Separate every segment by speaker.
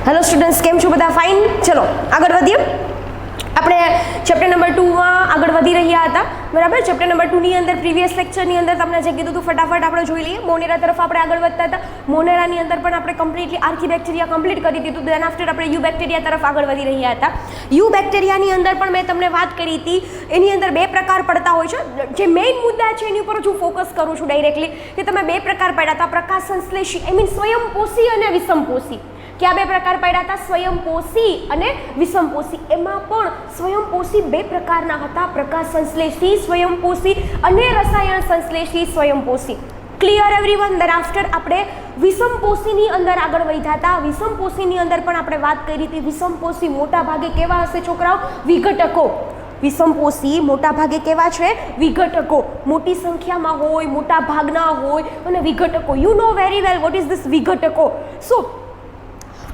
Speaker 1: Hello students, કેમ છો બધા? ફાઇન. ચલો આગળ વધીએ. આપણે ચેપ્ટર નંબર 2માં આગળ વધી રહ્યા હતા, બરાબર. ચેપ્ટર નંબર 2ની અંદર પ્રીવિયસ લેક્ચરની અંદર તમને જે કીધું હતું ફટાફટ આપણે જોઈ લઈએ. મોનેરા તરફ આપણે આગળ વધતા હતા. મોનેરાની અંદર પણ આપણે કમ્પ્લીટલી આર્કીબેક્ટેરિયા કમ્પ્લીટ કરી દીધું. દેન આફ્ટર આપણે યુ બેક્ટેરિયા તરફ આગળ વધી રહ્યા હતા. યુ બેક્ટેરિયાની અંદર પણ મેં તમને વાત કરી હતી. એની અંદર બે પ્રકાર પડતા હોય છે. જે મેઇન મુદ્દા છે એની ઉપર જ હું ફોકસ કરું છું ડાયરેક્ટલી, કે તમે બે પ્રકાર પડ્યા હતા, પ્રકાશ સંશ્લેષી આઈ મીન સ્વયંપોષી અને વિષમપોષી. ક્યાં બે પ્રકાર પડ્યા હતા? સ્વયંપોષી અને વિષમપોષી. એમાં પણ સ્વયંપોષી બે પ્રકારના હતા, પ્રકાશ સંશ્લેષી સ્વયંપોષી અને રસાયણ સંશ્લેષી સ્વયંપોષી. Clear everyone? દેન આફ્ટર આપણે વિષમપોષીની અંદર આગળ વધ્યા હતા. વિષમપોષીની અંદર પણ આપણે વાત કરી હતી. વિષમપોષી મોટા ભાગે કેવા હશે છોકરાઓ? વિઘટકો. વિષમપોષી મોટા ભાગે કેવા છે? વિઘટકો. મોટી સંખ્યામાં હોય, મોટા ભાગના હોય અને વિઘટકો. You know very well what is this વિઘટકો. સો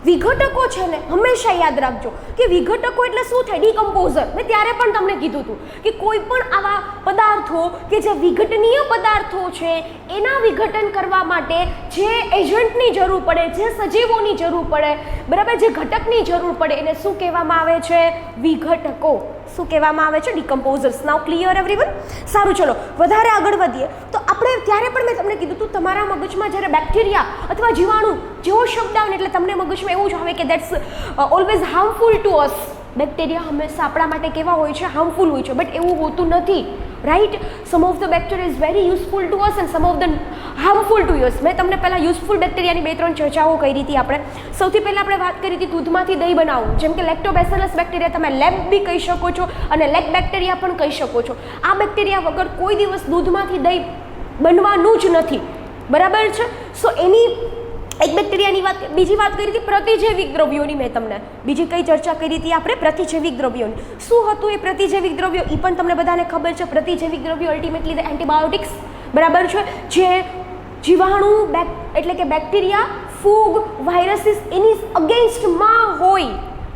Speaker 1: વિઘટકો છે ને, હંમેશા યાદ રાખજો કે વિઘટકો એટલે શું થાય? ડિકમ્પોઝર. મેં ત્યારે પણ તમને કીધું હતું કે કોઈ પણ આવા પદાર્થો કે જે વિઘટનીય પદાર્થો છે એના વિઘટન કરવા માટે જે એજન્ટની જરૂર પડે, જે સજીવોની જરૂર પડે, બરાબર, જે ઘટકની જરૂર પડે એને શું કહેવામાં આવે છે? વિઘટકો. શું કહેવામાં આવે છે? ડિકમ્પોઝર્સ. નાઉ ક્લિયર એવરીવન? સારું, ચલો વધારે આગળ વધીએ. તો આપણે ત્યારે પણ મેં તમને કીધું હતું, તમારા મગજમાં જ્યારે બેક્ટેરિયા અથવા જીવાણુ જેવો શબ્દ આવે એટલે તમને મગજમાં એવું જ આવે કે that's always harmful two us. Bacteria હંમેશા આપણા માટે કેવા હોય છે? હાર્મફુલ હોય છે. બટ એવું હોતું નથી, right? Some of the bacteria is very useful to us and some of the harmful to use. મેં તમને પહેલાં યુઝફુલ બેક્ટેરિયાની બે ત્રણ ચર્ચાઓ કરી હતી. આપણે સૌથી પહેલાં આપણે વાત કરી હતી દૂધમાંથી દહીં બનાવવું, જેમ કે લેક્ટોબેસિલસ બેક્ટેરિયા તમે લેબ બી કહી શકો છો અને લેક બેક્ટેરિયા પણ કહી શકો છો. આ બેક્ટેરિયા વગર કોઈ દિવસ દૂધમાંથી દહીં બનવાનું જ નથી, બરાબર છે? સો એની એક બેક્ટેરિયાની વાત. બીજી વાત કરી હતી પ્રતિજૈવિક દ્રવ્યોની. મેં તમને બીજી કઈ ચર્ચા કરી હતી? આપણે પ્રતિજૈવિક દ્રવ્યોની. શું હતું એ પ્રતિજૈવિક દ્રવ્યો? એ પણ તમને બધાને ખબર છે. પ્રતિજૈવિક દ્રવ્યો અલ્ટિમેટલી ધ એન્ટીબાયોટિક્સ, બરાબર છે? જે જીવાણુ એટલે કે બેક્ટેરિયા, ફૂગ, વાયરસીસ એની અગેન્સ્ટમાં હોય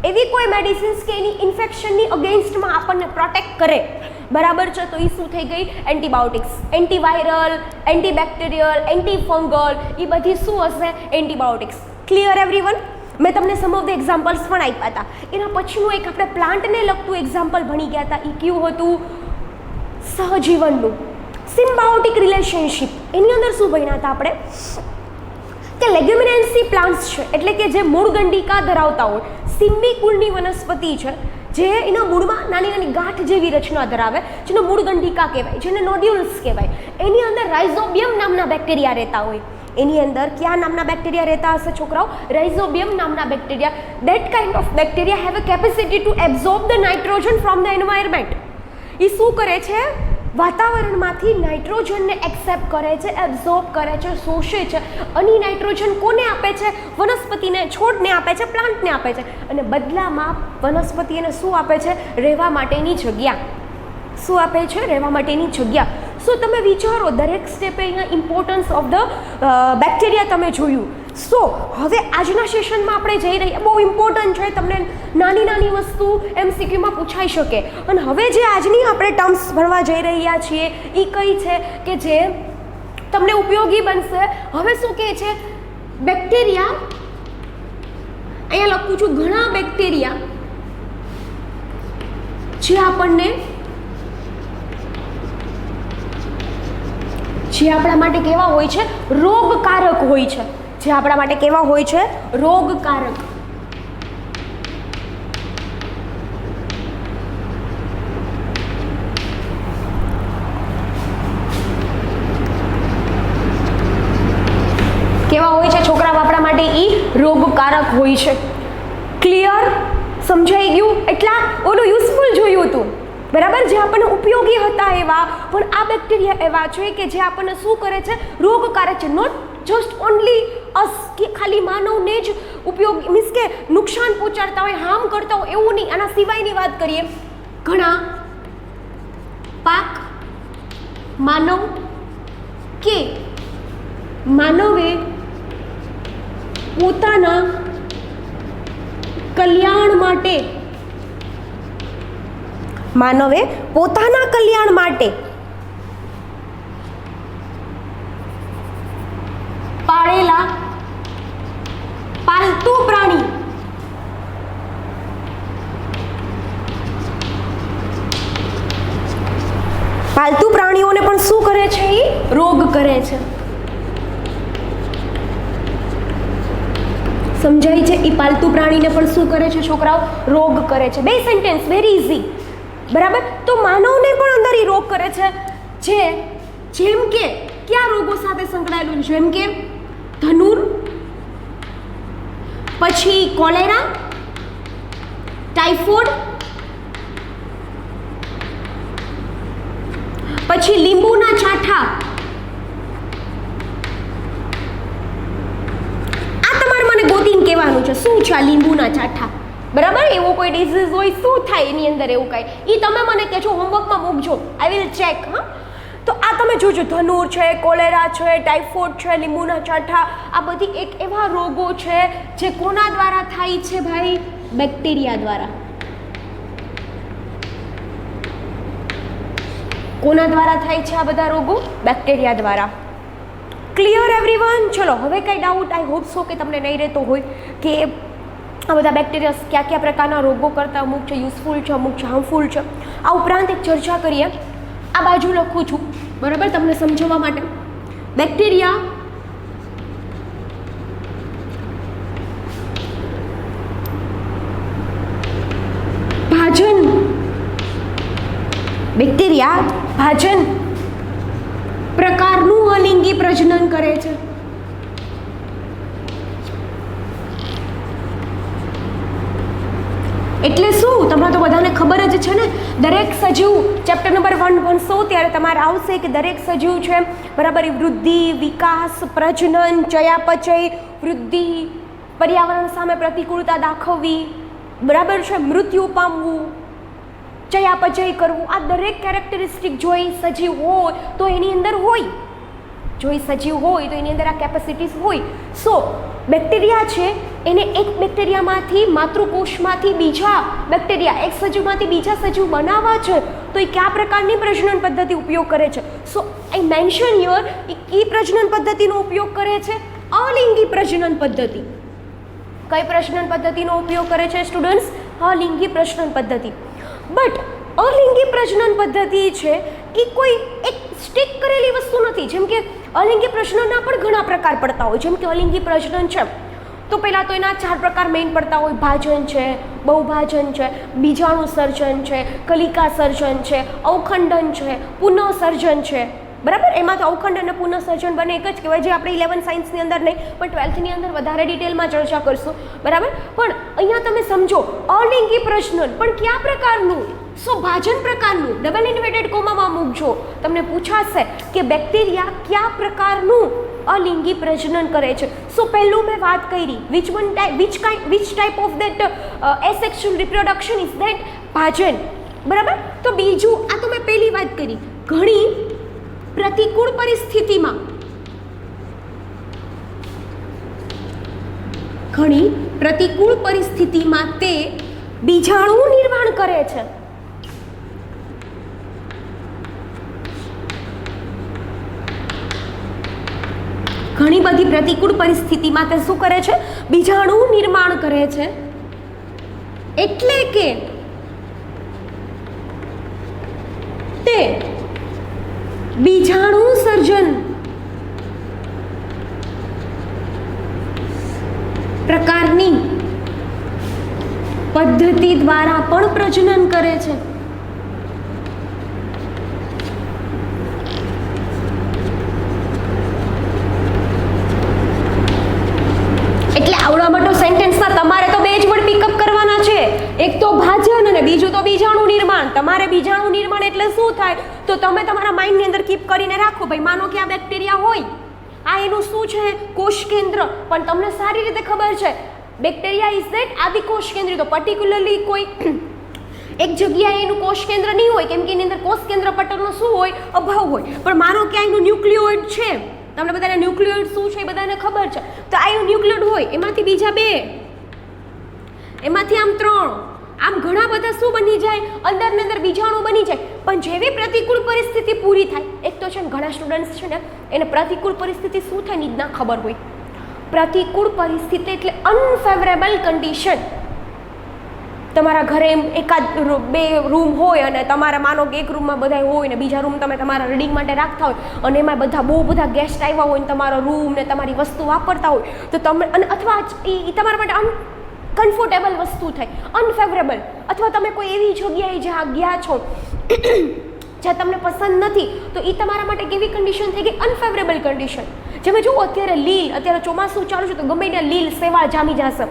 Speaker 1: એવી કોઈ મેડિસિન્સ કે એની ઇન્ફેક્શનની અગેન્સ્ટમાં આપણને પ્રોટેક્ટ કરે, બરાબર છે? તો એ શું થઈ ગઈ? એન્ટીબાયોટિક્સ. એન્ટીવાયરલ, એન્ટીબેક્ટેરિયલ, એન્ટીફંગલ, એ બધી શું હશે? એન્ટીબાયોટિક્સ. Clear everyone? મેં તમને સમ ઓફ ધ એક્ઝામ્પલ્સ પણ આપ્યા હતા. એના પછીનું એક આપણે પ્લાન્ટને લગતું એક્ઝામ્પલ ભણી ગયા હતા. એ કયું હતું? સહજીવનનું, સિમ્બાયોટિક રિલેશનશિપ. એની અંદર શું ભણ્યા હતા આપણે? કે લેગ્યુમિનેન્સી પ્લાન્ટ્સ છે, એટલે કે જે મૂળ ગંડિકા ધરાવતા હોય, સિમ્બી કુળની વનસ્પતિ છે, જે એના મૂળમાં નાની નાની ગાંઠ જેવી રચના ધરાવે, જેને મૂળ ગંડિકા કહેવાય, જેને નોડ્યુલ્સ કહેવાય. એની અંદર રાઇઝોબિયમ નામના બેક્ટેરિયા રહેતા હોય. એની અંદર કયા નામના બેક્ટેરિયા રહેતા હશે છોકરાઓ? રાઇઝોબિયમ નામના bacteria. That kind of bacteria have a capacity to absorb the nitrogen from the environment. એ શું કરે છે? વાતાવરણમાંથી નાઇટ્રોજનને એક્સેપ્ટ કરે છે, એબ્ઝોર્બ કરે છે, શોષે છે. અને નાઇટ્રોજન કોને આપે છે? વનસ્પતિને, છોડને આપે છે, પ્લાન્ટને આપે છે. અને બદલામાં વનસ્પતિ એને શું આપે છે? રહેવા માટેની જગ્યા. શું આપે છે? રહેવા માટેની જગ્યા. સો તમે વિચારો, દરેક સ્ટેપે અહીંયા ઇમ્પોર્ટન્સ ઓફ ધ બેક્ટેરિયા તમે જોયું. સો હવે આજના સેશનમાં આપણે જઈ રહ્યા, બહુ ઇમ્પોર્ટન્ટ છે, તમને નાની નાની વસ્તુ MCQમાં પૂછાઈ શકે. અને હવે જે આજની આપણે ટર્મ્સ ભણવા જઈ રહ્યા છીએ એ કઈ છે કે જે તમને ઉપયોગી બનશે. હવે શું કહે છે? બેક્ટેરિયા, અહીંયા લખું છું, ઘણા બેક્ટેરિયા જે આપણા માટે કેવા હોય છે? રોગકારક હોય છે. જે આપણા માટે કેવા હોય છે? રોગકારક. કેવા હોય છે છોકરાઓ? આપણા માટે ઈ રોગકારક હોય છે. ક્લિયર? સમજાઈ ગયું? એટલા ઓલું યુઝફુલ જોયું હતું, બરાબર, જે આપણને ઉપયોગી હતા એવા. પણ આ બેક્ટેરિયા એવા છે કે જે આપણને શું કરે છે? રોગકારક છે. નોટ જસ્ટ ઓનલી અસ, કે ખાલી માનવને જ ઉપયોગ મીન્સ કે નુકસાન પહોંચાડતા હોય, હાર્મ કરતા હોય એવું નહીં. આના સિવાયની વાત કરીએ, ઘણા પાક માનવ કે માનવે પોતાના કલ્યાણ માટે, માનવે પોતાના કલ્યાણ માટે પ્રાણીઓને પણ શું કરે છે? એ રોગ કરે છે. સમજાય છે? એ પાલતુ પ્રાણીને પણ શું કરે છે છોકરાઓ? રોગ કરે છે. 2 સેન્ટેન્સ, વેરી ઇઝી. બરાબર. તો માનવને પણ અંદર એ રોગ કરે છે, જેમ કે કયા રોગો સાથે સંકળાયેલું? જેમ કે ધનુર, પછી કોલેરા, ટાઇફોઇડ, પછી લીંબુના ચાઠા. આ તમારે મને ગોતીને કહેવાનું છે શું છે આ લીંબુના ચાઠા. બરાબર. એવો કોઈ ડિઝીઝ હોય, શું થાય એની અંદર એવું કાંઈ, એ તમે મને કહેજો, હોમવર્કમાં મૂકજો. I will check. હા, તો આ તમે જોજો, ધનુર છે, કોલેરા છે, ટાઇફોઇડ છે, લીંબુના ચાઠા, આ બધી એક એવા રોગો છે જે કોના દ્વારા થાય છે ભાઈ? બેક્ટેરિયા દ્વારા. કોના દ્વારા થાય છે આ બધા રોગો? બેક્ટેરિયા દ્વારા. Clear everyone? ચલો, હવે કઈ ડાઉટ? આઈ હોપ સો કે તમને નહીં રહેતો હોય કે આ બધા બેક્ટેરિયા કયા કયા પ્રકારના રોગો કરતા, અમુક છે યુઝફુલ છે, અમુક છે હાર્મફુલ છે. આ ઉપરાંત એક ચર્ચા કરીએ. આ બાજુ લખું છું, બરાબર, તમને સમજાવવા માટે. બેક્ટેરિયા ભાજન પ્રકારનું અલિંગી પ્રજનન કરે છે. એટલે શું? તમને તો બધાને ખબર જ છે ને. દરેક સજીવ, ચેપ્ટર નંબર 1 ભણશો ત્યારે તમારે આવશે કે દરેક સજીવ છે, બરાબર, એ વૃદ્ધિ, વિકાસ, પ્રજનન, ચયાપચય, વૃદ્ધિ, પર્યાવરણ સામે પ્રતિકૂળતા દાખવવી, બરાબર છે, મૃત્યુ પામવું, ચયાપચય કરવું, આ દરેક કેરેક્ટરિસ્ટિક જો એ સજીવ હોય તો એની અંદર હોય. જો એ સજીવ હોય તો એની અંદર આ કેપેસિટીઝ હોય. સો બેક્ટેરિયા છે એને એક બેક્ટેરિયામાંથી, માતૃકોષમાંથી બીજા બેક્ટેરિયા, એક સજીવમાંથી બીજા સજીવ બનાવવા છે તો એ કયા પ્રકારની પ્રજનન પદ્ધતિ ઉપયોગ કરે છે? સો આઈ મેન્શન હિયર, એ પ્રજનન પદ્ધતિનો ઉપયોગ કરે છે અલિંગી પ્રજનન પદ્ધતિ. કઈ પ્રજનન પદ્ધતિનો ઉપયોગ કરે છે સ્ટુડન્ટ્સ? અલિંગી પ્રજનન પદ્ધતિ. બટ અલિંગી પ્રજનન પદ્ધતિ છે એ કોઈ એક સ્ટિક કરેલી વસ્તુ નથી. જેમ કે અલિંગી પ્રજનનના પણ ઘણા પ્રકાર પડતા હોય. જેમ કે અલિંગી પ્રજનન છે તો પહેલાં તો એના 4 પ્રકાર મેઇન પડતા હોય. ભાજન છે, બહુભાજન છે, બીજાણુ સર્જન છે, કલિકા સર્જન છે, અવખંડન છે, પુનઃસર્જન છે. બરાબર. એમાં તો અવખંડ અને પુનઃસર્જન બને એક જ કહેવાય, જે આપણે 11 સાયન્સની અંદર નહીં પણ 12થની અંદર વધારે ડિટેલમાં ચર્ચા કરશું. બરાબર. પણ અહીંયા તમે સમજો, અલિંગી પ્રજનન પણ કયા પ્રકારનું? સો ભાજન પ્રકારનું. ડબલ ઇન્વર્ટેડ કોમામાં મૂકજો. તમને પૂછાશે કે બેક્ટેરિયા કયા પ્રકારનું અલિંગી પ્રજનન કરે છે. સો પહેલું મેં વાત કરી, which type of that asexual reproduction is that? ભાજન. બરાબર. તો બીજું, આ તો મેં પહેલી વાત કરી, ઘણી પ્રતિકૂળ પરિસ્થિતિમાં તે બીજાણુ નિર્માણ કરે છે. ઘણી બધી પ્રતિકૂળ પરિસ્થિતિમાં તે શું કરે છે? બીજાણુ નિર્માણ કરે છે. એટલે કે તે બીજાણુ સર્જન પ્રકારની પદ્ધતિ દ્વારા પણ પ્રજનન કરે છે. એટલે આવડા મોટો સેન્ટેન્સમાં તમારે તો 2 જ વર્ડ પિકઅપ કરવાના છે. એક તો ભાજન અને બીજું તો બીજાણુ નિર્માણ. તમારે બીજાણુ નિર્માણ એટલે શું થાય તો તમે તમારા માઇન્ડની અંદર કીપ કરીને રાખો. ભાઈ માનો કે આ બેક્ટેરિયા હોય, આ એનું શું છે? કોષ કેન્દ્ર. પણ તમને સારી રીતે ખબર છે બેક્ટેરિયા ઇઝ ધેટ આદિકોષ કેન્દ્રી. તો પર્ટિક્યુલરલી કોઈ એક જગ્યાએ એનું કોષ કેન્દ્ર નહીં હોય, કેમ કે એની અંદર કોષ કેન્દ્ર પટલનો શું હોય? અભાવ હોય. પણ માનો કે એનું ન્યુક્લિયોઇડ છે, તમને બધાને ન્યુક્લિયોઇડ શું છે એ બધાને ખબર છે. તો આ ન્યુક્લિયોઇડ હોય, એમાંથી બીજા 2, એમાંથી આમ 3, આમ ઘણા બધા શું બની જાય? અંદર ને અંદર બીજાણુ બની જાય. પણ જેવી પ્રતિકૂળ પરિસ્થિતિ પૂરી થાય, એક તો છે ને ઘણા સ્ટુડન્ટ્સ છે ને એને પ્રતિકૂળ પરિસ્થિતિ શું થાય ની જ ના ખબર હોય. પ્રતિકૂળ પરિસ્થિતિ એટલે અનફેવરેબલ કન્ડિશન. તમારા ઘરે એમ એકાદ બે રૂમ હોય અને તમારા માનો કે એક રૂમમાં બધા હોય ને બીજા રૂમ તમે તમારા રીડિંગ માટે રાખતા હોય અને એમાં બહુ બધા ગેસ્ટ આવ્યા હોય ને તમારો રૂમ ને તમારી વસ્તુ વાપરતા હોય તો તમે અને અથવા એ તમારા માટે અનકમ્ફર્ટેબલ વસ્તુ થાય, અનફેવરેબલ, અથવા તમે કોઈ એવી જગ્યાએ જ્યાં ગયા છો જ્યાં તમને પસંદ નથી તો એ તમારા માટે કેવી કન્ડિશન થઈ ગઈ? Unfavourable condition. જેમ જુઓ અત્યારે લીલ, અત્યારે ચોમાસું ચાલુ છે તો ગમે ત્યાં લીલ સેવાળ જામી જશે.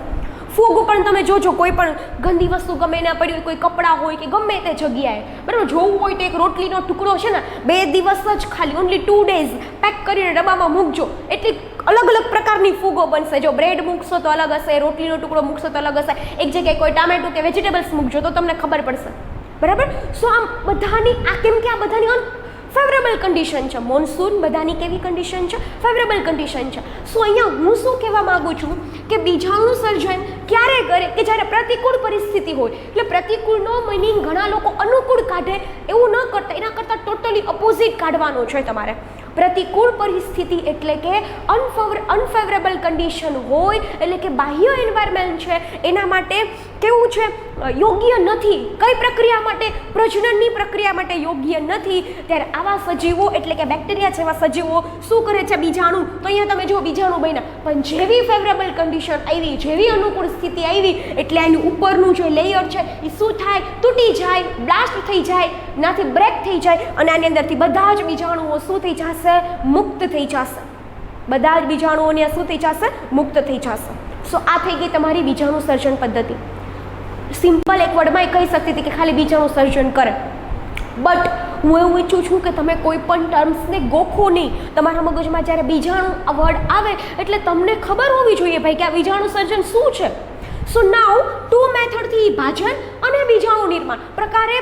Speaker 1: ફૂગ પણ તમે જોજો, કોઈ પણ ગંદી વસ્તુ ગમે ના પડી હોય, કોઈ કપડાં હોય કે ગમે તે જગ્યાએ, બરાબર, જોવું હોય તો એક રોટલીનો ટુકડો છે ને 2 દિવસ જ ખાલી ઓનલી 2 days પેક કરીને ડબ્બામાં મૂકજો, એટલી અલગ અલગ પ્રકારની ફૂગો બનશે. જો બ્રેડ મૂકશો તો અલગ હશે, રોટલીનો ટુકડો મૂકશો તો અલગ હશે, એક જગ્યાએ કોઈ ટામેટું કે વેજીટેબલ્સ મૂકજો તો તમને ખબર પડશે, બરાબર. સો આમ બધાની કેમ કે આ બધાની ફેવરેબલ કન્ડિશન છે. મોન્સૂન બધાની કેવી કન્ડિશન છે? ફેવરેબલ કન્ડિશન છે. સો અહીંયા હું શું કહેવા માગું છું કે બીજાણુ સર્જન ક્યારે કરે? કે જ્યારે પ્રતિકૂળ પરિસ્થિતિ હોય. એટલે પ્રતિકૂળનો મિનિંગ ઘણા લોકો અનુકૂળ કાઢે, એવું ન કરતા, એના કરતાં ટોટલી અપોઝિટ કાઢવાનું છે તમારે. પ્રતિકૂળ પરિસ્થિતિ એટલે કે અનફેવરેબલ કન્ડિશન હોય, એટલે કે બાહ્ય એન્વાયરમેન્ટ છે એના માટે કેવું છે? યોગ્ય નથી. કઈ પ્રક્રિયા માટે? પ્રજનનની પ્રક્રિયા માટે યોગ્ય નથી. ત્યારે આવા સજીવો એટલે કે બેક્ટેરિયા જેવા સજીવો શું કરે છે? બીજાણુ. તો અહીંયા તમે જો બીજાણુ બન્યા, પણ જેવી ફેવરેબલ કન્ડિશન આવી, જેવી અનુકૂળ સ્થિતિ આવી એટલે એની ઉપરનું જે લેયર છે એ શું થાય? તૂટી જાય, બ્લાસ્ટ થઈ જાય, નાથી બ્રેક થઈ જાય અને આની અંદરથી બધા જ બીજાણુઓ શું થઈ જશે? મુક્ત થઈ જશે. બધા જ બીજાણુઓને શું થઈ જશે? મુક્ત થઈ જશે. સો આ થઈ ગઈ તમારી બીજાણુ સર્જન પદ્ધતિ. સિમ્પલ એક વર્ડમાં એ કહી શકતી હતી કે ખાલી બીજાણુ સર્જન કરે. બટ હું એવું ઈચ્છું છું કે તમે કોઈ પણ ટર્મ્સને ગોખો નહીં. તમારા મગજમાં જ્યારે બીજાણુ વર્ડ આવે એટલે તમને ખબર હોવી જોઈએ ભાઈ કે આ બીજાણુ સર્જન શું છે. સો નાઉ 2 મેથડથી વિભાજન અને બીજાણુ નિર્માણ પ્રકારે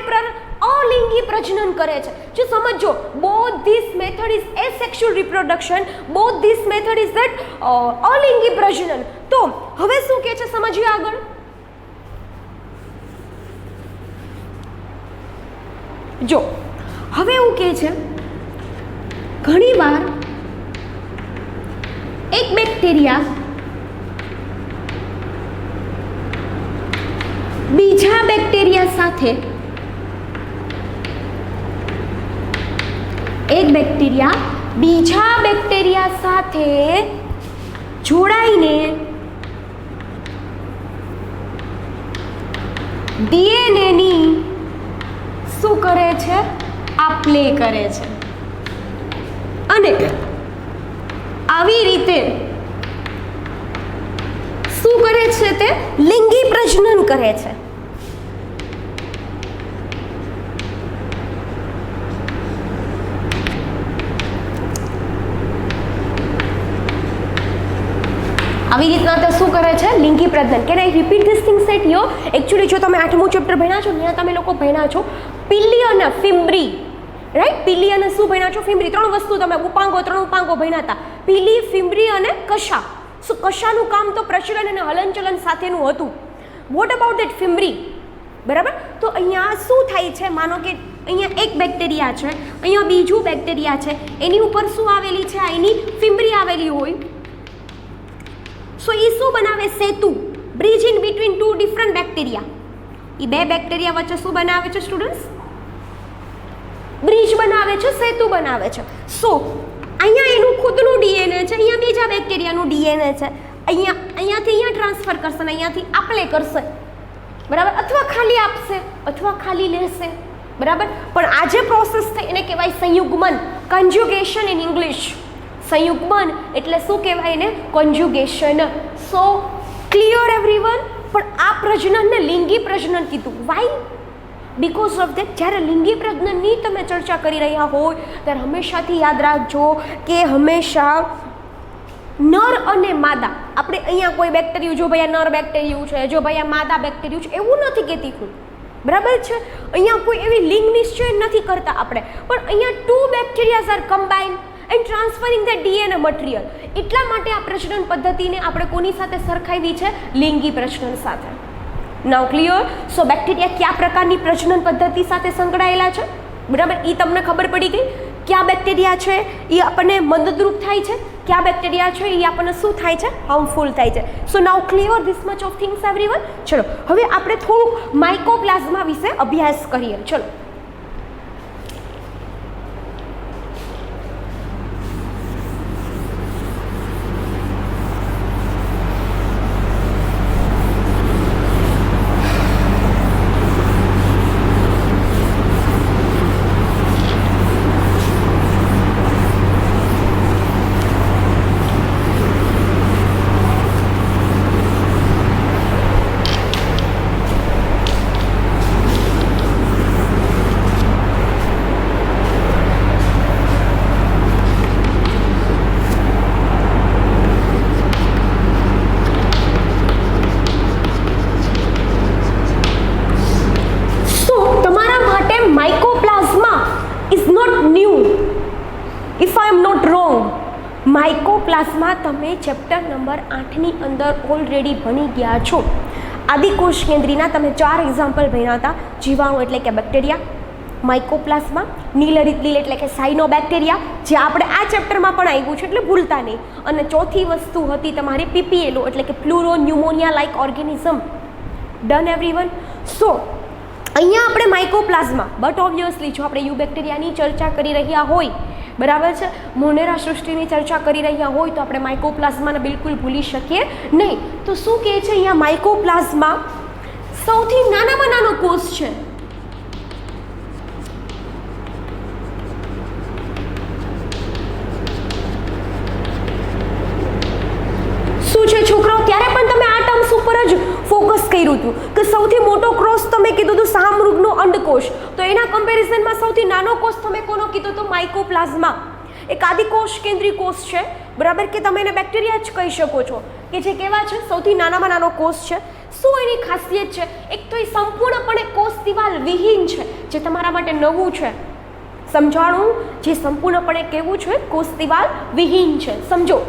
Speaker 1: અલિંગી પ્રજનન કરે છે. જો સમજો, both this method is asexual reproduction, both this method is that અલિંગી પ્રજનન. તો હવે શું કહે છે સમજીએ આગળ. જો હવે એવું કહે છે ઘણીવાર એક બેક્ટેરિયા બીજા બેક્ટેરિયા સાથે જોડાઈને ડીએનએની શું કરે છે? આપ-લે કરે છે. અને આવી રીતે શું કરે છે? તે લિંગી પ્રજનન કરે છે. આવી રીતના તે શું કરે છે? લિંગી પ્રજનન. Can I repeat this things at your? Actually જો તમે 8મું ચેપ્ટર ભણ્યા છો ત્યાં તમે લોકો ભણ્યા છો પિલ્લી અને ફિમ્બ્રી, રાઈટ? પિલ્લી અને શું ભણ્યા છો? ફિમ્બ્રી. 3 વસ્તુ તમે ત્રણ ઉપાંગો ભણ્યા હતા, પિલ્લી, ફિમ્બ્રી અને કશા. સો કશાનું કામ તો પ્રચલન અને હલનચલન સાથેનું હતું. What about that fimbriae? બરાબર. તો અહીંયા શું થાય છે? માનો કે અહીંયા એક બેક્ટેરિયા છે, અહીંયા બીજું બેક્ટેરિયા છે, એની ઉપર શું આવેલી છે? એની ફિમ્બ્રી આવેલી હોય. સો એ શું બનાવે? સેતુ. Bridge in between 2 different bacteria. એ 2 બેક્ટેરિયા વચ્ચે શું બનાવે છે સ્ટુડન્ટ્સ? બ્રિજ બનાવે છે, સેતુ બનાવે છે. સો અહીંયા એનું ખુદનું ડીએનએ છે, અહીંયા બીજા બેક્ટેરિયાનું ડીએનએ છે. અહીંયાથી અહીંયા ટ્રાન્સફર કરશે અને અહીંયાથી આપ-લે કરશે, બરાબર. અથવા ખાલી આપશે અથવા ખાલી લેશે, બરાબર. પણ આ જે પ્રોસેસ થઈ એને કહેવાય સંયુગ્મન, કન્જ્યુગેશન ઇન ઇંગ્લિશ. સંયુગ્મન એટલે શું કહેવાય એને? કોન્જ્યુગેશન. સો ક્લિયર એવરીવન? પણ આ પ્રજનનને લિંગી પ્રજનન કીધું. વાય? બીકોઝ ઓફ ધેટ જ્યારે લિંગી પ્રજનનની તમે ચર્ચા કરી રહ્યા હોય ત્યારે હંમેશાથી યાદ રાખજો કે હંમેશા નર અને માદા, આપણે અહીંયા કોઈ બેક્ટેરિયું, જો ભાઈ આ નર બેક્ટેરિયું છે, જો ભાઈ આ માદા બેક્ટેરિયું છે, એવું નથી કહેતી હું, બરાબર છે? અહીંયા કોઈ એવી લિંગ નિશ્ચય નથી કરતા આપણે, પણ અહીંયા 2 bacterias are combined and transferring the DNA material. એટલા માટે આ પ્રજનન પદ્ધતિને આપણે કોની સાથે સરખાવી છે? લિંગી પ્રજનન સાથે. નાઉ ક્લિયર? સો બેક્ટેરિયા કયા પ્રકારની પ્રજનન પદ્ધતિ સાથે સંકળાયેલા છે, બરાબર? એ તમને ખબર પડી ગઈ. કયા બેક્ટેરિયા છે એ આપણને મદદરૂપ થાય છે, કયા બેક્ટેરિયા છે એ આપણને શું થાય છે, હાર્મફુલ થાય છે. So now clear this much of things everyone. ચલો હવે આપણે થોડુંક માઇકોપ્લાઝ્મા વિશે અભ્યાસ કરીએ. ચલો માઇકોપ્લાઝ્મા તમે ચેપ્ટર નંબર 8ની અંદર ઓલરેડી ભણી ગયા છો. આદિકોષ કેન્દ્રીના તમે 4 એક્ઝામ્પલ ભણ્યા હતા. જીવાણુ એટલે કે બેક્ટેરિયા, માઇકોપ્લાઝ્મા, નીલરિત લીલ એટલે કે સાયનોબેક્ટેરિયા, જે આપણે આ ચેપ્ટરમાં પણ આવ્યું છે એટલે ભૂલતા નહીં. અને ચોથી વસ્તુ હતી તમારી પીપીએલઓ એટલે કે pleuro pneumonia like organism. Done everyone. So અહીંયા આપણે માઇકોપ્લાઝ્મા, બટ ઓબ્વિયસલી જો આપણે યુ બેક્ટેરિયાની ચર્ચા કરી રહ્યા હોય, બરાબર છે, મોનેરા સૃષ્ટિની ચર્ચા કરી રહ્યા હોય તો આપણે માઇકોપ્લાઝ્માને બિલકુલ ભૂલી શકીએ નહીં. તો શું કહે છે અહીંયા, માઇકોપ્લાઝ્મા સૌથી નાનામાં નાનો કોષ છે. શું છે છોકરાઓ, ત્યારે પણ તમે આ ટર્મ્સ ઉપર જ ફોકસ કર્યું હતું કે સૌથી મોટો કોષ તમે કીધું હતું શાહમૃગનો અંડકોષ, તો એના કમ્પેરિઝનમાં સૌથી નાનો કોષ તમે કોનો કીધો તો માઇકોપ્લાઝ્મા. એક આદિકોષ કેન્દ્રી કોષ છે, બરાબર, કે તમે એને બેક્ટેરિયા જ કહી શકો છો, કે જે કેવા છે સૌથી નાનામાં નાનો કોષ છે. શું એની ખાસિયત છે? એક તો એ સંપૂર્ણપણે કોષ દિવાલ વિહીન છે, જે તમારા માટે નવું છે. સમજાણું, જે સંપૂર્ણપણે કેવું છે, કોષ દિવાલ વિહીન છે. સમજો.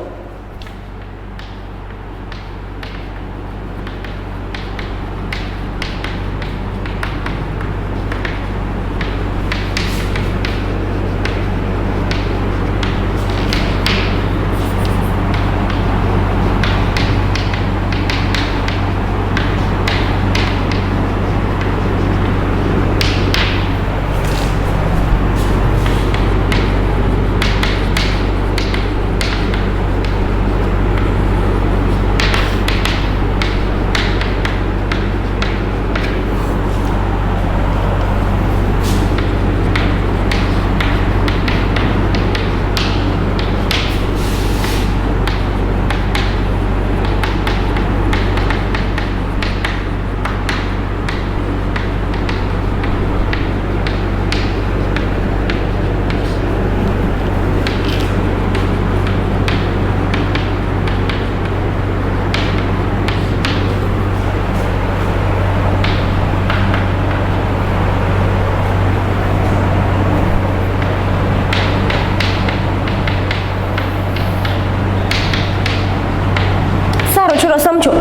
Speaker 1: સમજો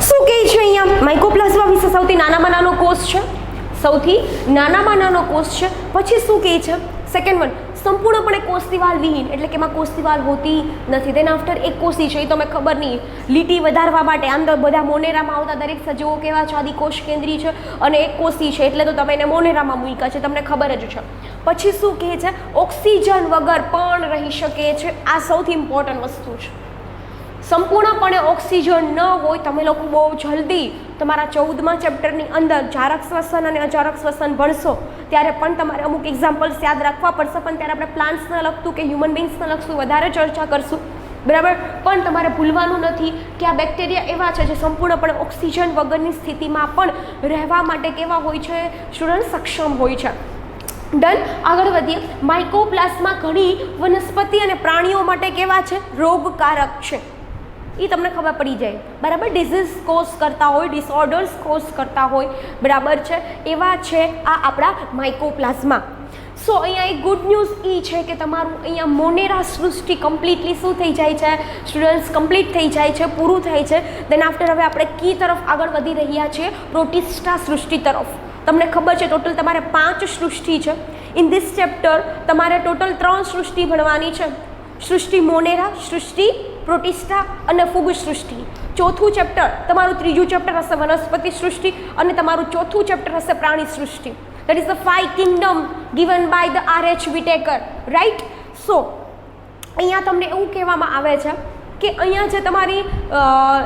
Speaker 1: શું કહે છે અહીંયા, માઇકોપ્લાઝ્મા વિશે સૌથી નાનામાં નાનો કોષ છે, સૌથી નાનામાં નાનો કોષ છે. પછી શું કહે છે, સેકન્ડ વન, સંપૂર્ણપણે કોષ દિવાલ વિહીન, એટલે કે એમાં કોષ દિવાલ હોતી નથી. તેના આફ્ટર એક કોષી છે, એ તમને ખબર નહીં, લીટી વધારવા માટે અંદર બધા મોનેરામાં આવતા દરેક સજીવો કેવા છે, આદિકોષ કેન્દ્રી છે, અને એક કોષી છે એટલે તો તમે એને મોનેરામાં મૂક્યા છે, તમને ખબર જ છે. પછી શું કહે છે, ઓક્સિજન વગર પણ રહી શકે છે. આ સૌથી ઇમ્પોર્ટન્ટ વસ્તુ છે. સંપૂર્ણપણે ઓક્સિજન ન હોય, તમે લોકો બહુ જલ્દી તમારા 14મા ચેપ્ટરની અંદર જારક શ્વસન અને અજારક શ્વસન ભણશો ત્યારે પણ તમારે અમુક એક્ઝામ્પલ્સ યાદ રાખવા પડશે, પણ ત્યારે આપણે પ્લાન્ટ્સને લગતું કે હ્યુમન બીંગ્સને લગતું વધારે ચર્ચા કરશું, બરાબર. પણ તમારે ભૂલવાનું નથી કે આ બેક્ટેરિયા એવા છે જે સંપૂર્ણપણે ઓક્સિજન વગરની સ્થિતિમાં પણ રહેવા માટે કેવા હોય છે સ્ટુડન્ટ, સક્ષમ હોય છે. ડન. આગળ વધીએ. માઇકોપ્લાઝ્મા ઘણી વનસ્પતિ અને પ્રાણીઓ માટે કેવા છે, રોગકારક છે. એ તમને ખબર પડી જાય, બરાબર. ડિઝીઝ કોઝ કરતા હોય, ડિસઓર્ડર્સ કોઝ કરતા હોય, બરાબર છે, એવા છે આ આપણા માઇકોપ્લાઝ્મા. સો અહીંયા એક ગુડ ન્યૂઝ એ છે કે તમારું અહીંયા મોનેરા સૃષ્ટિ કમ્પ્લીટલી શું થઈ જાય છે સ્ટુડન્ટ્સ, કમ્પ્લીટ થઈ જાય છે, પૂરું થાય છે. દેન આફ્ટર હવે આપણે કી તરફ આગળ વધી રહ્યા છીએ, પ્રોટિસ્ટા સૃષ્ટિ તરફ. તમને ખબર છે ટોટલ તમારે 5 સૃષ્ટિ છે. ઇન ધીસ ચેપ્ટર તમારે ટોટલ 3 સૃષ્ટિ ભણવાની છે. સૃષ્ટિ મોનેરા, સૃષ્ટિ પ્રોટિસ્ટા અને ફુગ સૃષ્ટિ. ચોથું ચેપ્ટર તમારું, ત્રીજું ચેપ્ટર હશે વનસ્પતિ સૃષ્ટિ અને તમારું ચોથું ચેપ્ટર હશે પ્રાણી સૃષ્ટિ. That is the 5 kingdom given by the R.H. Whitaker, right? So અહીંયા તમને એવું કહેવામાં આવે છે કે અહીંયા જે તમારી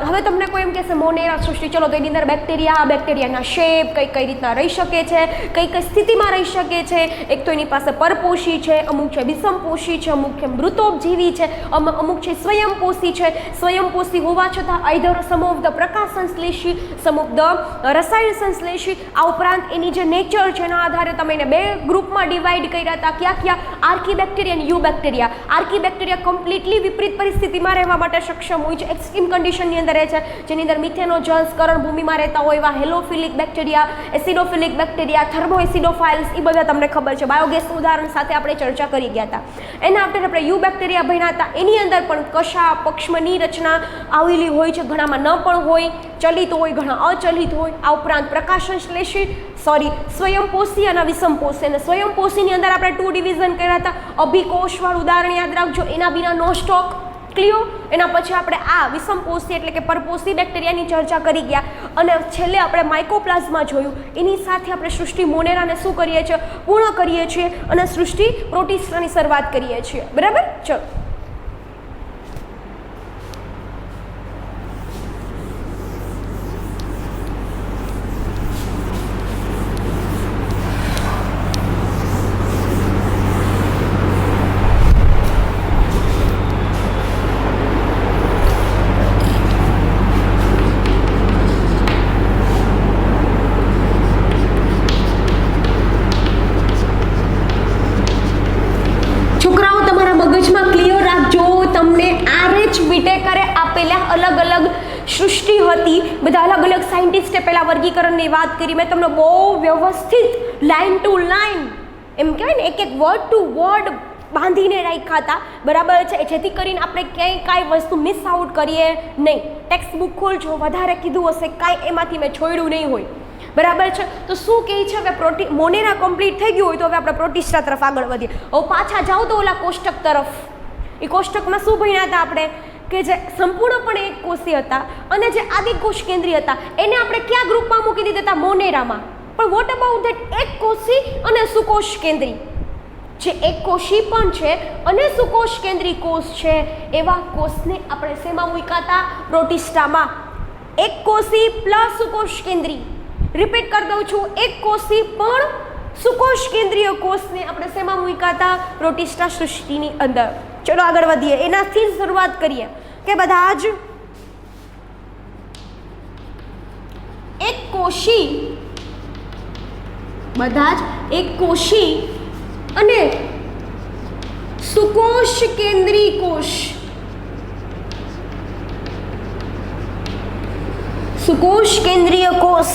Speaker 1: હવે તમને કોઈ એમ કહેશે મોનેરા સૃષ્ટિ, ચલો તો એની અંદર બેક્ટેરિયાના શેપ કઈ રીતના રહી શકે છે, કઈ સ્થિતિમાં રહી શકે છે. એક તો એની પાસે પરપોષી છે, અમુક છે વિષમપોષી છે, અમુક છે મૃતોપજીવી છે, અમુક છે સ્વયંપોષી છે. સ્વયંપોષી હોવા છતાં આઈધર સમ ઓફ ધ પ્રકાશ સંશ્લેષી, સમ ઓફ ધ રસાયણ સંશ્લેષી. આ ઉપરાંત એની જે નેચર છે એના આધારે તમે એને 2 ગ્રુપમાં ડિવાઈડ કર્યા હતા. ક્યાં? આર્કીબેક્ટેરિયા અને યુબેક્ટેરિયા. આર્કીબેક્ટેરિયા કમ્પ્લીટલી વિપરીત પરિસ્થિતિમાં રહેવા માટે સક્ષમ હોય છે, એક્સ્ટ્રીમ કન્ડિશનની અંદર રહે છે, જેની અંદર મિથેનોજન્સ કરણ ભૂમિમાં રહેતા હોય એવા હેલોફિલિક બેક્ટેરિયા, એસિડોફિલિક બેક્ટેરિયા, થર્મોએસિડોફાઇલ્સ, એ બધા તમને ખબર છે. બાયોગેસનું ઉદાહરણ સાથે આપણે ચર્ચા કરી ગયા હતા. એના આફ્ટર આપણે યુ બેક્ટેરિયા ભણ્યા હતા. એની અંદર પણ કશા પક્ષમની રચના આવેલી હોય છે, ઘણામાં ન પણ હોય, ચલિત હોય, ઘણા અચલિત હોય. આ ઉપરાંત પ્રકાશસંશ્લેષી સ્વયંપોષી અને વિષમપોષી. અને સ્વયંપોષીની અંદર આપણે 2 ડિવિઝન કર્યા હતા. અભિકોષવાળું ઉદાહરણ યાદ રાખજો, એના વિના નો સ્ટોક. ક્લિયર? એના પછી આપણે આ વિષમપોષી એટલે કે પરપોષી બેક્ટેરિયાની ચર્ચા કરી ગયા અને છેલ્લે આપણે માઇકોપ્લાઝ્મા જોયું. એની સાથે આપણે સૃષ્ટિ મોનેરાને શું કરીએ છીએ? પૂર્ણ કરીએ છીએ અને સૃષ્ટિ પ્રોટિસ્ટાની શરૂઆત કરીએ છીએ. બરાબર? ચલો સૃષ્ટિ હતી. બધા અલગ અલગ સાયન્ટિસ્ટે પહેલાં વર્ગીકરણની વાત કરી. મેં તમને બહુ વ્યવસ્થિત લાઇન ટુ લાઇન એમ કહેવાય ને, એક વર્ડ ટુ વર્ડ બાંધીને રાખ્યા હતા. બરાબર છે? જેથી કરીને આપણે ક્યાંય કાંઈ વસ્તુ મિસ આઉટ કરીએ નહીં. ટેક્સ્ટ બુક ખોલજો, વધારે કીધું હશે કાંઈ એમાંથી મેં છોડ્યું નહીં હોય. બરાબર છે? તો શું કહે છે? હવે મોનેરા કમ્પ્લીટ થઈ ગયું હોય તો હવે આપણે પ્રોટિસ્ટા તરફ આગળ વધીએ. હવે પાછા જાઓ તો ઓલા કોષ્ટક તરફ. એ કોષ્ટકમાં શું ભણ્યા હતા આપણે? કે જે સંપૂર્ણપણે એક કોષી હતા અને જે આદિકોષ કેન્દ્રી હતા એને આપણે કયા ગ્રુપમાં મૂકી દીધા હતા? મોનેરામાં. પણ વોટ અબાઉટ ધેટ એક કોષી અને સુકોષ કેન્દ્રી? જે એક કોષી પણ છે અને સુકોષ કેન્દ્રી કોષ છે એવા કોષને આપણે શેમાં મૂક્યા હતા? પ્રોટિસ્ટામાં. એક કોષી પ્લસ સુકોષ કેન્દ્રી. રિપીટ કરી દઉં છું, એક કોષી પણ સુકોષ કેન્દ્રીય કોષને આપણે શેમાં મૂક્યા હતા? પ્રોટિસ્ટા સૃષ્ટિની અંદર. ચલો આગળ વધીએ. એનાથી જ શરૂઆત કરીએ કે બધા જ એક કોષી અને સુકોષ કેન્દ્રી કોષ, સુકોષ કેન્દ્રીય કોષ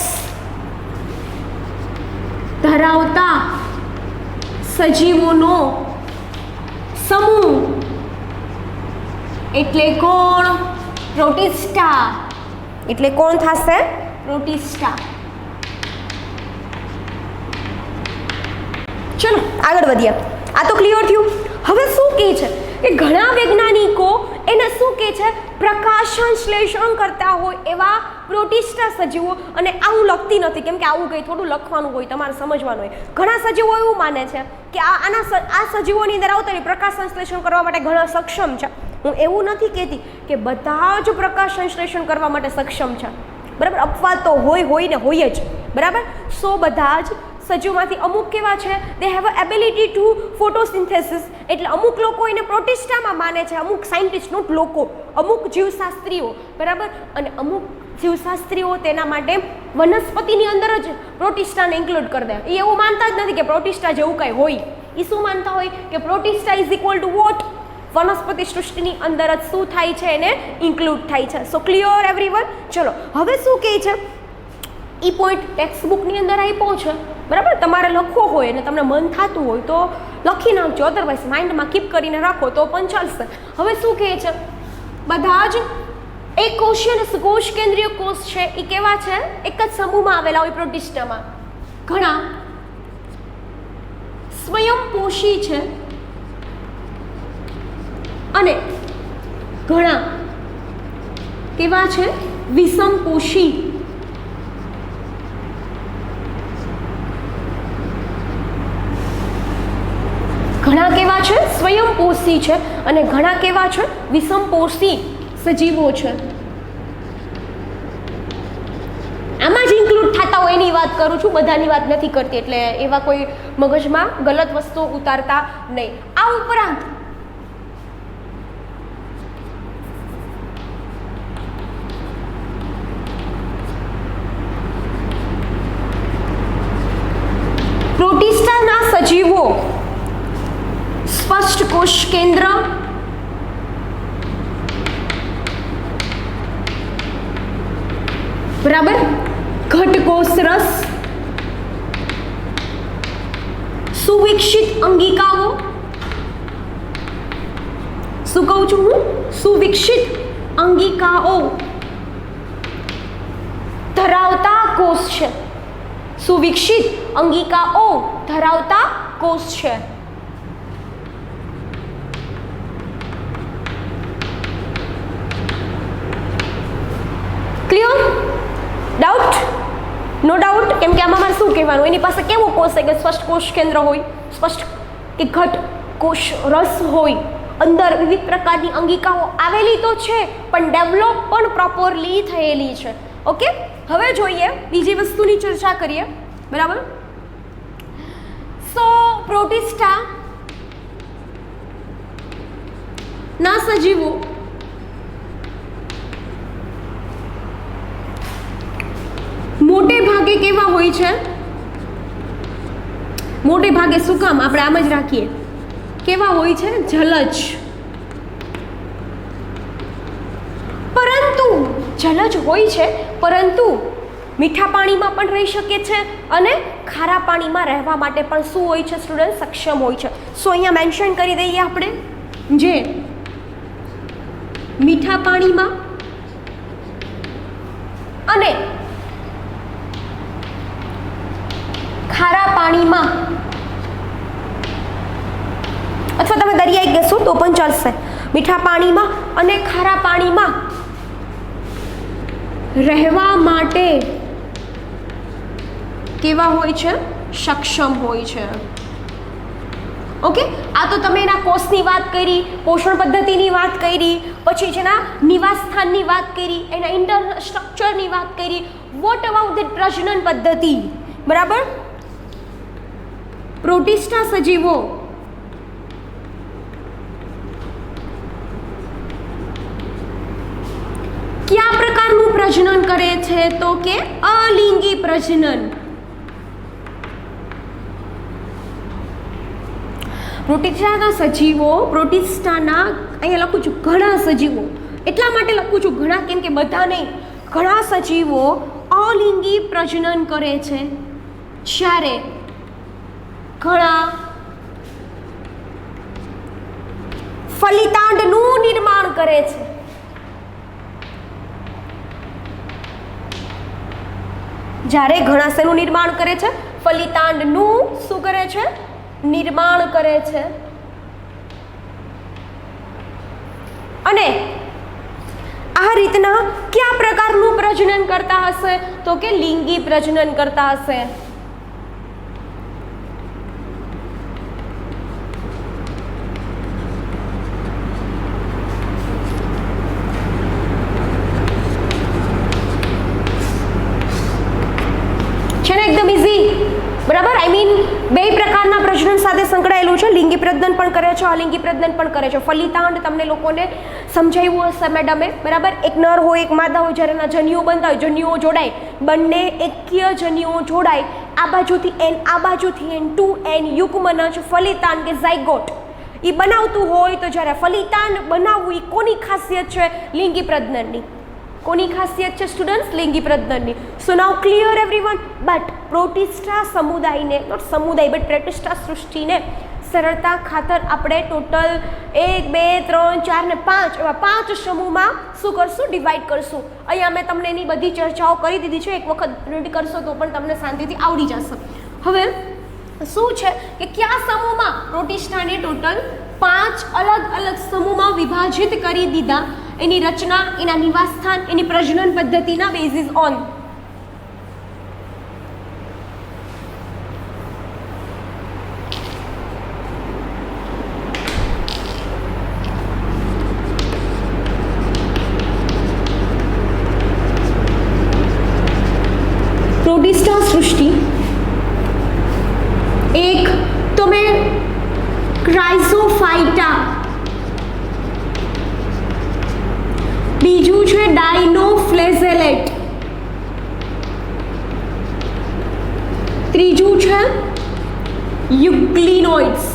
Speaker 1: ધરાવતા સજીવોનો સમૂહ એટલે કોણ? પ્રોટિસ્ટા. એટલે કોણ થશે? પ્રોટિસ્ટા. ચલો આગળ વધીએ. આ તો ક્લિયર થયું. હવે શું કહે છે કે ઘણા વૈજ્ઞાનિકો એને શું કહે છે? પ્રકાશ સંશ્લેષણ કરતા હોય એવા પ્રોટિસ્ટા સજીવો. અને આવું લખતી નથી, કેમ કે આવું કંઈ થોડું લખવાનું હોય, તમારે સમજવાનું હોય. ઘણા સજીવો એવું માને છે કે આ સજીવોની અંદર આવતા પ્રકાશ સંશ્લેષણ કરવા માટે ઘણા સક્ષમ છે. હું એવું નથી કહેતી કે બધા જ પ્રકાશ સંશ્લેષણ કરવા માટે સક્ષમ છે. બરાબર? અપવાદ તો હોય ને હોય જ. બરાબર? સો બધા જ સજીવમાંથી અમુક કેવા છે? They have a ability to photosynthesis. એટલે અમુક લોકો એને પ્રોટિસ્ટામાં માને છે, અમુક સાયન્ટિસ્ટ નોટ લોકો, અમુક જીવશાસ્ત્રીઓ. બરાબર? અને અમુક જીવશાસ્ત્રીઓ તેના માટે વનસ્પતિની અંદર જ પ્રોટિસ્ટાને ઇન્ક્લુડ કરી દે. એ એવું માનતા જ નથી કે પ્રોટિસ્ટા જેવું કાંઈ હોય. એ શું માનતા હોય કે protista is equal to what? વનસ્પતિ સૃષ્ટિની અંદર જ શું થાય છે? એને ઇન્ક્લુડ થાય છે. સો ક્લિયર એવરીવન? ચલો હવે શું કહે છે? એ પોઈન્ટ ટેક્સ્ટ બુકની અંદર આપ્યો છે. બરાબર? તમારે લખવો હોય અને તમને મન થતું હોય તો લખી નાખજો, અધરવાઇઝ માઇન્ડમાં કીપ કરીને રાખો તો પણ ચાલશે. હવે શું કહે છે? બધા જ એક કોષીય અને સુકોષ કેન્દ્રીય કોષ છે એ કેવા છે? એક જ સમૂહમાં આવેલા હોય પ્રોટિસ્ટામાં. ઘણા સ્વયંપોષી છે અને ઘણા કેવા છે? વિષમપોષી. ઘણા કેવા છે? સ્વયંપોષી છે અને ઘણા કેવા છે? વિષમપોષી સજીવો છે. આમાં જ ઇન્ક્લુડ થતા હોય એની વાત કરું છું, બધાની વાત નથી કરતી, એટલે એવા કોઈ મગજમાં ગલત વસ્તુઓ ઉતારતા નહીં. આ ઉપરાંત પ્રોટિસ્ટાના સજીવો સ્પષ્ટ કોષ કેન્દ્ર, બરાબર, ઘટકોષ રસ, સુવિકસિત અંગિકાઓ, શું કહું છું હું? સુવિકસિત અંગિકાઓ ધરાવતા કોષ છે. સુવિકસિત અંગિકાઓ ધરાવતા કોષ છે. ક્લિયર? ડાઉટ? No doubt? કેમ કે આમાં મારે શું કહેવાનું? એની પાસે કેવો કોષ છે કે સ્પષ્ટ કોષ કેન્દ્ર હોય, સ્પષ્ટ કે ઘટ કોષ રસ હોય, અંદર વિવિધ પ્રકારની અંગિકાઓ આવેલી તો છે પણ ડેવલપ પણ પ્રોપરલી થયેલી છે. ઓકે, હવે જોઈએ બીજી વસ્તુની ચર્ચા કરીએ. બરાબર. સો પ્રોટિસ્ટા ના સજીવો મોટે ભાગે કેવા હોય છે? મોટે ભાગે શું કામ આપણે આમ જ રાખીએ, કેવા હોય છે? જલજ. પરંતુ જલજ હોય છે, પરંતુ મીઠા પાણીમાં પણ રહી શકે છે અને ખારા પાણીમાં રહેવા માટે પણ શું હોય છે સ્ટુડન્ટ? સક્ષમ હોય છે. સો અહીંયા મેન્શન કરી દઈએ આપણે, જે મીઠા પાણીમાં અને ખારા પાણીમાં, અથવા તમે દરિયાઈ કહેશો તો પણ ચાલશે, મીઠા પાણીમાં અને ખારા પાણીમાં રહેવા માટે કેવા હોય છે? સક્ષમ હોય છે. ઓકે, આ તો તમે એના કોષની વાત કરી, પોષણ પદ્ધતિની વાત કરી, પછી જેના નિવાસ સ્થાનની વાત કરી, એના ઇન્ટરનલ સ્ટ્રક્ચરની વાત કરી. વોટ અબાઉટ ધ પ્રજનન પદ્ધતિ? બરાબર. પ્રોટિસ્ટા સજીવો કયા પ્રકારનું પ્રજનન કરે છે? તો કે અલિંગી પ્રજનન. પ્રોટિસ્ટાના સજીવો, પ્રોટિસ્ટાના, અહીંયા લખું છું ઘણા સજીવો, એટલા માટે લખું છું ઘણા કેમ કે બધા નહીં, ઘણા સજીવો અલિંગી પ્રજનન કરે છે. જ્યારે ઘણા ફલિતાંડનું નિર્માણ કરે છે. જ્યારે ઘણા શેનું નિર્માણ કરે છે? ફલિતાંડનું શું કરે છે? નિર્માણ કરે છે. અને આ રીતના કયા પ્રકારનું પ્રજનન કરતા હશે? તો કે લિંગી પ્રજનન કરતા હશે. છે ને એકદમ ઇઝી? બરાબર. આઈ મીન બે પ્રકારના પ્રજનન સાથે સંકળાયેલું છે. લિંગી પ્રજનન પણ કરે છે, અલિંગી પ્રજનન પણ કરે છે. ફલિતાંડ તમને લોકોને સમજાવ્યું હશે મેડમે, બરાબર. એક નર હોય, એક માદા હોય, જ્યારે એના જન્યુઓ બનતા હોય, જન્યુઓ જોડાય, બંને એકકીય જન્યુઓ જોડાય, આ બાજુથી એન, આ બાજુથી એન, 2N યુગ્મનજ ફલિતાંડ કે ઝાયગોટ એ બનાવતું હોય. તો જ્યારે ફલિતાંડ બનાવવું એ કોની ખાસિયત છે? લિંગી પ્રજનનની. કોની ખાસિયત છે સ્ટુડન્ટ્સ? લિંગી પ્રજનનની. સો now clear everyone. But Protista સમુદાયને, નોટ સમુદાય બટ પ્રોટિસ્ટા સૃષ્ટિને સરળતા ખાતર આપણે ટોટલ 1 2 3 4 ને 5 એવા 5 સમૂહમાં શું કરશું? ડિવાઈડ કરશું. અહીંયા મેં તમને એની બધી ચર્ચાઓ કરી દીધી છે, એક વખત રીડ કરશો તો પણ તમને શાંતિથી આવડી જશે. હવે શું છે કે કયા સમૂહમાં પ્રોટિસ્ટાને ટોટલ 5 અલગ અલગ સમૂહમાં વિભાજિત કરી દીધા, એની રચના, એના નિવાસસ્થાન, એની પ્રજનન પદ્ધતિના બેઝિસ ઓન. પ્રોટિસ્ટા સૃષ્ટિ એક તો મેં ક્રાઇઝોફાઇટા, બીજું છે ડાયનોફ્લેઝેલેટ, ત્રીજું છે યુગ્લિનોઇડ્સ,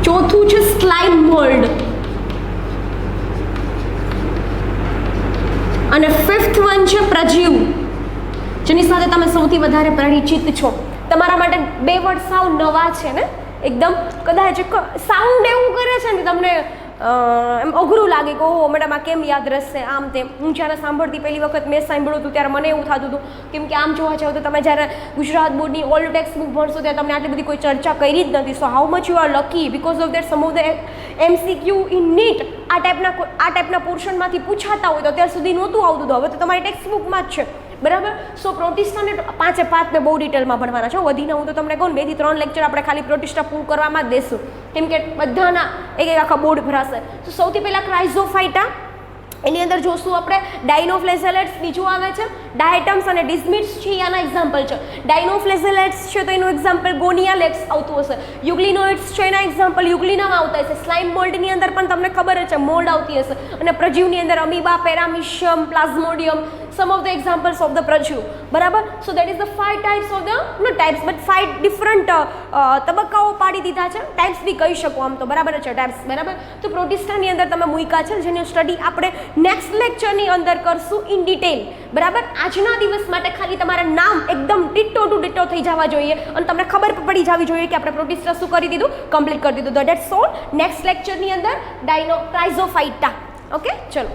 Speaker 1: ચોથું છે સ્લાઇમ મોલ્ડ અને ફિફ્થ વન છે પ્રજીવ, જેની સાથે તમે સૌથી વધારે પરિચિત છો. તમારા માટે 2 વર્ડ સાવ નવા છે ને, એકદમ કદાચ સાઉન્ડ એવું કરે છે ને તમને એમ અઘરું લાગે કે ઓહો મેડમ આ કેમ યાદ રહેશે આમ તેમ. હું જ્યારે સાંભળતી પહેલી વખત મેં સાંભળ્યું હતું ત્યારે મને એવું થતું હતું કેમ કે આમ જોવા જાવ તો તમે જ્યારે ગુજરાત બોર્ડની ઓલ્ડ ટેક્સ્ટ બુક ભણશો ત્યારે તમને આટલી બધી કોઈ ચર્ચા કરી જ નથી. So how much you are lucky because of that some of the MCQ in NEET આ ટાઈપના પોર્શનમાંથી પૂછાતા હોય તો અત્યાર સુધી નહોતું આવતું, તો હવે તો તમારી ટેક્સ્ટ બુકમાં જ છે, બરાબર. સો પ્રોટિસ્ટાને 5 બહુ ડિટેલમાં ભણવાના છો. વધીને હું તો તમને કહું 2 થી 3 લેક્ચર આપણે ખાલી પ્રોટિસ્ટા પૂરું કરવામાં જ દેશું, કેમ કે બધાના એક આખા બોર્ડ ભરાશે. તો સૌથી પહેલાં ક્રાઇઝોફાઇટા, એની અંદર જોશું આપણે ડાયનોફ્લેઝેલેટ્સ, બીજું આવે છે ડાયટમ્સ અને ડિસ્મિટ્સ છે, આના એક્ઝામ્પલ છે. ડાયનોફ્લેઝેલેટ્સ છે તો એનું એક્ઝામ્પલ ગોનિયાલેક્સ આવતું હશે. યુગ્લિનોઇડ્સ છે એના એક્ઝામ્પલ યુગ્લિનામાં આવતા હશે. સ્લાઇમ મોલ્ડની અંદર પણ તમને ખબર જ છે મોલ્ડ આવતી હશે. અને પ્રજીવની અંદર amoeba, paramecium, plasmodium, some of the examples of the પ્રજીવ, બરાબર. So that is the 5 types of the no types but 5 different તબક્કાઓ પાડી દીધા છે. ટાઈપ્સ બી કહી શકો આમ તો, બરાબર છે ટાઈપ્સ, બરાબર. તો પ્રોટિસ્ટાની અંદર તમે મૂક્યા છે, જેની સ્ટડી આપણે નેક્સ્ટ લેક્ચરની અંદર કરશું ઇન ડિટેલ, બરાબર. આજના દિવસ માટે ખાલી તમારા નામ એકદમ ડિટ્ટો ટુ ડિટ્ટો થઈ જવા જોઈએ અને તમને ખબર પડી જવી જોઈએ કે આપણે પ્રોટિસ્ટા શું કરી દીધું, કમ્પ્લીટ કરી દીધું. That's all. નેક્સ્ટ લેક્ચરની અંદર ક્રાઇઝોફાઇટા. ઓકે, ચલો.